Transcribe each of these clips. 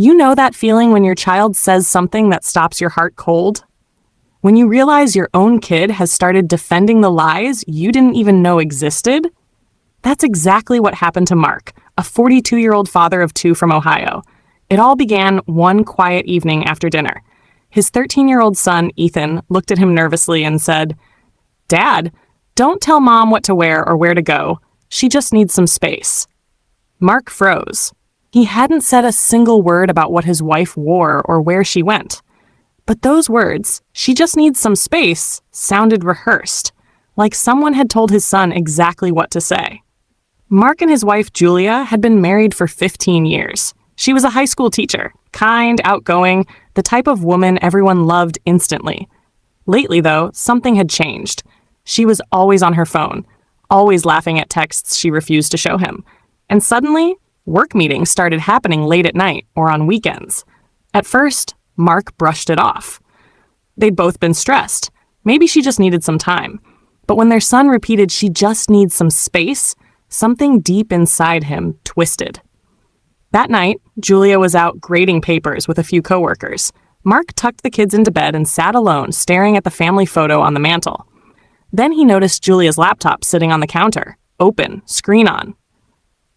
You know that feeling when your child says something that stops your heart cold? When you realize your own kid has started defending the lies you didn't even know existed? That's exactly what happened to Mark, a 42-year-old father of two from Ohio. It all began one quiet evening after dinner. His 13-year-old son, Ethan, looked at him nervously and said, "Dad, don't tell Mom what to wear or where to go. She just needs some space." Mark froze. He hadn't said a single word about what his wife wore or where she went. But those words, "she just needs some space," sounded rehearsed, like someone had told his son exactly what to say. Mark and his wife, Julia, had been married for 15 years. She was a high school teacher, kind, outgoing, the type of woman everyone loved instantly. Lately, though, something had changed. She was always on her phone, always laughing at texts she refused to show him. And suddenly, work meetings started happening late at night or on weekends. At first, Mark brushed it off. They'd both been stressed. Maybe she just needed some time. But when their son repeated she just needs some space, something deep inside him twisted. That night, Julia was out grading papers with a few coworkers. Mark tucked the kids into bed and sat alone, staring at the family photo on the mantel. Then he noticed Julia's laptop sitting on the counter, open, screen on.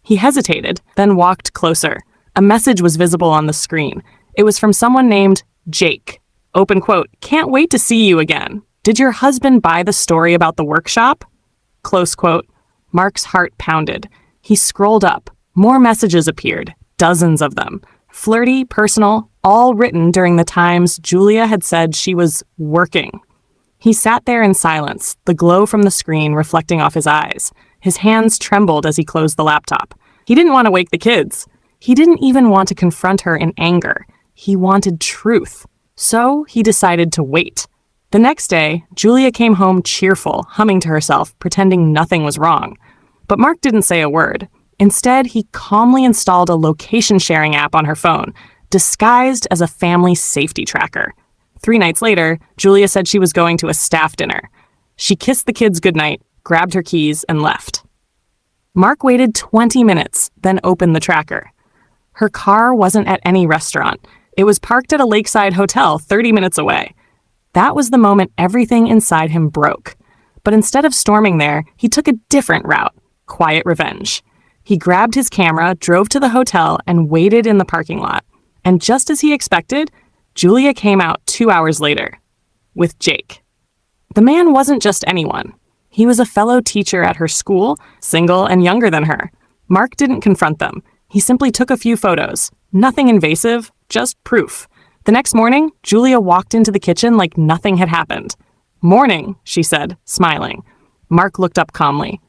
He hesitated, then walked closer. A message was visible on the screen. It was from someone named Jake. Open quote, "Can't wait to see you again. Did your husband buy the story about the workshop?" Close quote. Mark's heart pounded. He scrolled up. More messages appeared, dozens of them. Flirty, personal, all written during the times Julia had said she was working. He sat there in silence, the glow from the screen reflecting off his eyes. His hands trembled as he closed the laptop. He didn't want to wake the kids. He didn't even want to confront her in anger. He wanted truth. So he decided to wait. The next day, Julia came home cheerful, humming to herself, pretending nothing was wrong. But Mark didn't say a word. Instead, he calmly installed a location-sharing app on her phone, disguised as a family safety tracker. 3 nights later, Julia said she was going to a staff dinner. She kissed the kids goodnight, grabbed her keys, and left. Mark waited 20 minutes, then opened the tracker. Her car wasn't at any restaurant. It was parked at a lakeside hotel 30 minutes away. That was the moment everything inside him broke. But instead of storming there, he took a different route, quiet revenge. He grabbed his camera, drove to the hotel, and waited in the parking lot. And just as he expected, Julia came out 2 hours later, with Jake. The man wasn't just anyone. He was a fellow teacher at her school, single and younger than her. Mark didn't confront them. He simply took a few photos. Nothing invasive, just proof. The next morning, Julia walked into the kitchen like nothing had happened. "Morning," she said, smiling. Mark looked up calmly.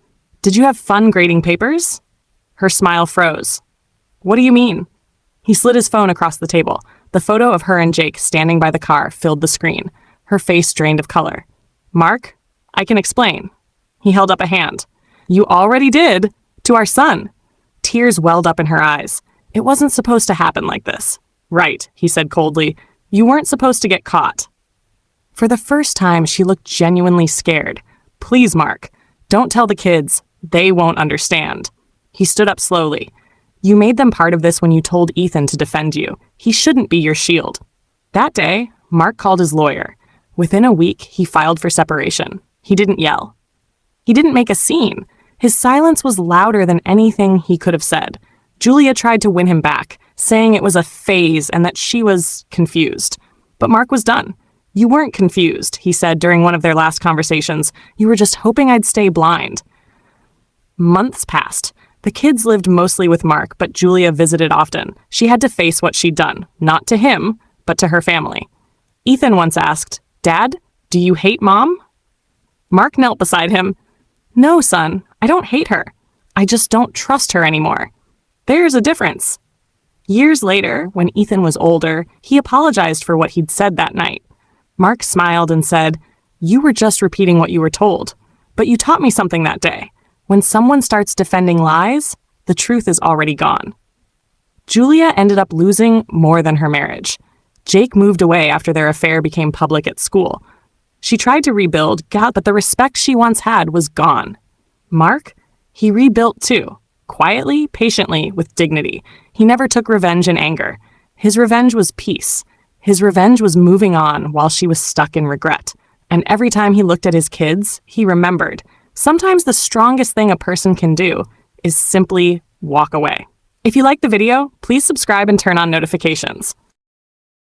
"Did you have fun grading papers?" Her smile froze. "What do you mean?" He slid his phone across the table. The photo of her and Jake standing by the car filled the screen. Her face drained of color. "Mark, I can explain." He held up a hand. "You already did, to our son." Tears welled up in her eyes. It wasn't supposed to happen like this. "Right," he said coldly. "You weren't supposed to get caught." For the first time, she looked genuinely scared. "Please, Mark, don't tell the kids. They won't understand." He stood up slowly. "You made them part of this when you told Ethan to defend you. He shouldn't be your shield." That day, Mark called his lawyer. Within a week, he filed for separation. He didn't yell. He didn't make a scene. His silence was louder than anything he could have said. Julia tried to win him back, saying it was a phase and that she was confused. But Mark was done. "You weren't confused," he said during one of their last conversations. "You were just hoping I'd stay blind." Months passed. The kids lived mostly with Mark, but Julia visited often. She had to face what she'd done, not to him, but to her family. Ethan once asked, "Dad, do you hate Mom?" Mark knelt beside him. "No, son, I don't hate her. I just don't trust her anymore." There's a difference. Years later, when Ethan was older, he apologized for what he'd said that night. Mark smiled and said, "You were just repeating what you were told, but you taught me something that day. When someone starts defending lies, the truth is already gone." Julia ended up losing more than her marriage. Jake moved away after their affair became public at school. She tried to rebuild, but the respect she once had was gone. Mark? He rebuilt too. Quietly, patiently, with dignity. He never took revenge in anger. His revenge was peace. His revenge was moving on while she was stuck in regret. And every time he looked at his kids, he remembered, sometimes the strongest thing a person can do is simply walk away. If you liked the video, please subscribe and turn on notifications.